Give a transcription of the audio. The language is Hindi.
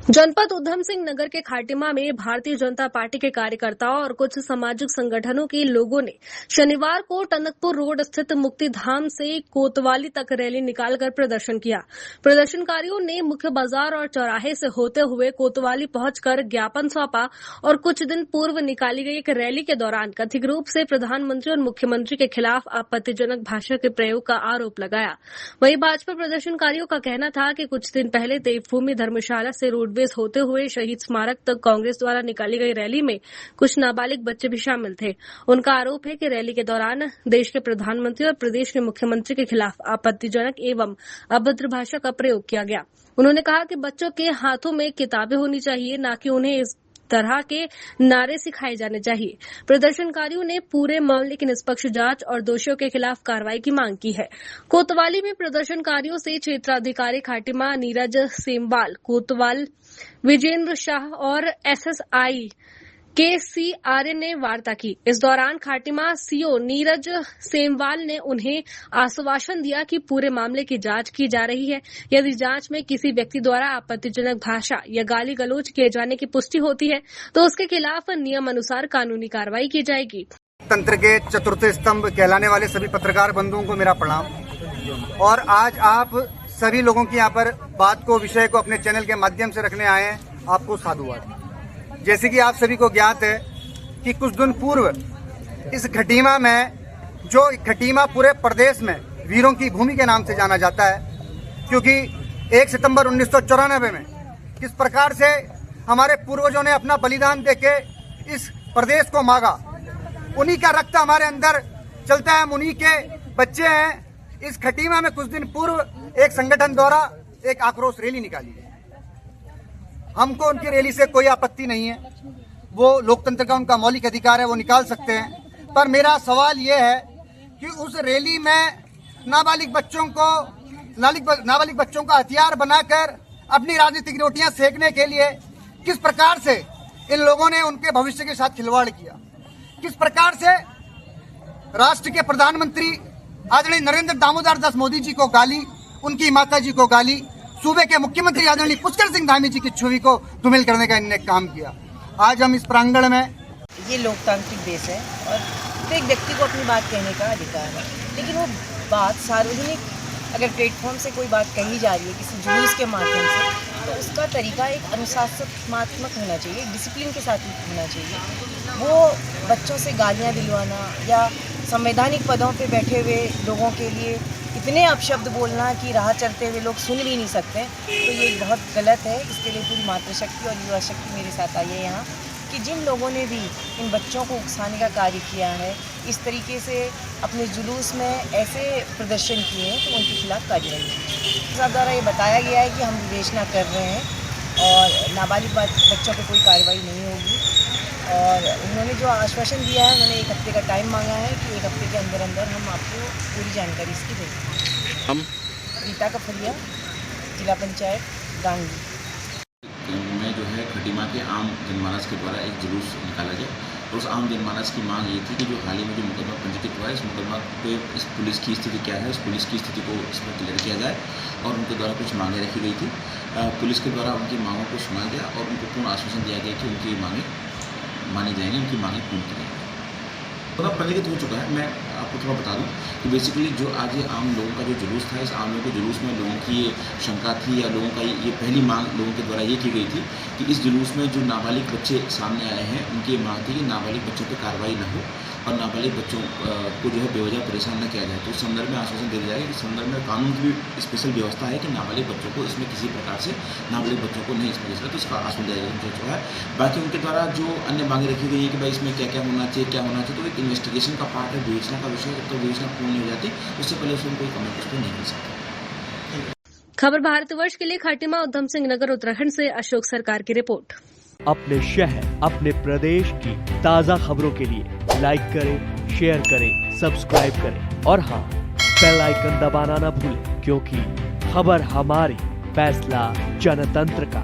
जनपद उधम सिंह नगर के खाटिमा में भारतीय जनता पार्टी के कार्यकर्ताओं और कुछ सामाजिक संगठनों के लोगों ने शनिवार को टनकपुर रोड स्थित मुक्तिधाम से कोतवाली तक रैली निकालकर प्रदर्शन किया। प्रदर्शनकारियों ने मुख्य बाजार और चौराहे से होते हुए कोतवाली पहुंचकर ज्ञापन सौंपा और कुछ दिन पूर्व निकाली गई एक रैली के दौरान कथित रूप से प्रधानमंत्री और मुख्यमंत्री के खिलाफ आपत्तिजनक भाषा के प्रयोग का आरोप लगाया। वहीं भाजपा प्रदर्शनकारियों का कहना था कि कुछ दिन पहले देवभूमि धर्मशाला से रोडवेज होते हुए शहीद स्मारक तक कांग्रेस द्वारा निकाली गई रैली में कुछ नाबालिग बच्चे भी शामिल थे। उनका आरोप है कि रैली के दौरान देश के प्रधानमंत्री और प्रदेश के मुख्यमंत्री के खिलाफ आपत्तिजनक एवं अभद्र भाषा का प्रयोग किया गया। उन्होंने कहा कि बच्चों के हाथों में किताबें होनी चाहिए, न कि उन्हें इस तरह के नारे सिखाए जाने चाहिए। प्रदर्शनकारियों ने पूरे मामले की निष्पक्ष जांच और दोषियों के खिलाफ कार्रवाई की मांग की है। कोतवाली में प्रदर्शनकारियों से क्षेत्राधिकारी खाटिमा नीरज सेमवाल, कोतवाल विजेंद्र शाह और एसएसआई के आर्य ने वार्ता की। इस दौरान खाटिमा सीओ नीरज सेमवाल ने उन्हें आश्वासन दिया कि पूरे मामले की जांच की जा रही है। यदि जांच में किसी व्यक्ति द्वारा आपत्तिजनक भाषा या गाली गलौज किए जाने की पुष्टि होती है तो उसके खिलाफ नियम अनुसार कानूनी कार्रवाई की जाएगी। तंत्र के चतुर्थ स्तंभ कहलाने वाले सभी पत्रकार बंधुओं को मेरा प्रणाम। और आज आप सभी लोगों की यहाँ पर बात को, विषय को अपने चैनल के माध्यम से रखने आए हैं, आपको साधुवाद। जैसे कि आप सभी को ज्ञात है कि कुछ दिन पूर्व इस खटीमा में, जो खटीमा पूरे प्रदेश में वीरों की भूमि के नाम से जाना जाता है, क्योंकि 1 सितंबर 1994 में किस प्रकार से हमारे पूर्वजों ने अपना बलिदान देके इस प्रदेश को मांगा, उन्हीं का रक्त हमारे अंदर चलता है, उन्हीं के बच्चे हैं। इस खटीमा में कुछ दिन पूर्व एक संगठन द्वारा एक आक्रोश रैली निकाली गई। हमको उनकी रैली से कोई आपत्ति नहीं है, वो लोकतंत्र का उनका मौलिक अधिकार है, वो निकाल सकते हैं। पर मेरा सवाल ये है कि उस रैली में नाबालिग बच्चों का हथियार बनाकर अपनी राजनीतिक रोटियां सेकने के लिए किस प्रकार से इन लोगों ने उनके भविष्य के साथ खिलवाड़ किया, किस प्रकार से राष्ट्र के प्रधानमंत्री आदरणीय नरेंद्र दामोदर दास मोदी जी को गाली, उनकी माता जी को गाली, सूबे के मुख्यमंत्री आदरणीय पुष्कर सिंह धामी जी की छवि को धूमिल करने का इन्होंने काम किया। आज हम इस प्रांगण में, ये लोकतांत्रिक देश है और प्रत्येक व्यक्ति को अपनी बात कहने का अधिकार है, लेकिन वो बात सार्वजनिक अगर प्लेटफॉर्म से कोई बात कही जा रही है किसी जुलूस के माध्यम से, तो उसका तरीका एक अनुशासनात्मक होना चाहिए, डिसिप्लिन के साथ होना चाहिए। वो बच्चों से गालियाँ दिलवाना या संवैधानिक पदों पे बैठे हुए लोगों के लिए इतने अपशब्द बोलना कि राह चलते हुए लोग सुन भी नहीं सकते, तो ये बहुत गलत है। इसके लिए पूरी मातृशक्ति और युवा शक्ति मेरे साथ आई है यहाँ, कि जिन लोगों ने भी इन बच्चों को उकसाने का कार्य किया है, इस तरीके से अपने जुलूस में ऐसे प्रदर्शन किए हैं, तो उनके खिलाफ कार्रवाई की। द्वारा ये बताया गया है कि हम विवेचना कर रहे हैं और नाबालिग बच्चों पर कोई कार्रवाई नहीं होगी। और उन्होंने जो आश्वासन दिया है, उन्होंने 1 हफ्ते का टाइम मांगा है कि 1 हफ्ते के अंदर अंदर हम आपको पूरी जानकारी इसकी देंगे। हम रीता कफरिया, जिला पंचायत गांगी में जो है खटीमा के आम जनमानस के द्वारा एक जुलूस निकाला गया और उस आम जनमानस की मांग ये थी कि जो हाल ही में जो मुकदमा पंजीकृत हुआ है, इस मुकदमा पे इस पुलिस की स्थिति क्या है, उस पुलिस की स्थिति को इसमें क्लियर किया जाए। और उनके द्वारा कुछ मांगें रखी गई थी। पुलिस के द्वारा उनकी मांगों को सुना गया और उनको पूर्ण आश्वासन दिया गया कि उनकी मांगें मानी जाएंगी, उनकी मांगें पूर्ण की जाएंगी। थोड़ा पंजीकृत हो चुका है। मैं आपको थोड़ा बता दूं कि बेसिकली जो आज ये आम लोगों का जो जुलूस था, इस आम लोगों के जुलूस में लोगों की ये शंका थी या लोगों का ये पहली मांग लोगों के द्वारा ये की गई थी कि इस जुलूस में जो नाबालिग बच्चे सामने आए हैं, उनकी ये मांग थी कि नाबालिग बच्चों पर कार्रवाई न हो और नाबालिग बच्चों को जो है बेवजह परेशान न किया जाए। तो उस संदर्भ में आश्वासन दिया जाएगा कि इस संदर्भ में कानून की भी स्पेशल व्यवस्था है कि नाबालिग बच्चों को इसमें किसी प्रकार से नाबालिग बच्चों को नहीं इसमें तो इसका आश्वासन दिया जा है। बाकी उनके द्वारा जो अन्य मांगें रखी गई है कि भाई इसमें क्या क्या होना चाहिए, तो एक इन्वेस्टिगेशन का पार्ट है, विवेचना का विषय है। तो विवेचना पूर्ण नहीं हो जाती, उससे पहले उसमें कोई कमेंट उस पर नहीं कर सकते। खबर भारतवर्ष के लिए खाटिमा उधम सिंह नगर उत्तराखंड से अशोक सरकार की रिपोर्ट। अपने शहर, अपने प्रदेश की ताज़ा खबरों के लिए लाइक करें, शेयर करें, सब्सक्राइब करें और हाँ, बेल आइकन दबाना ना भूलें, क्योंकि खबर हमारी, फैसला जनतंत्र का।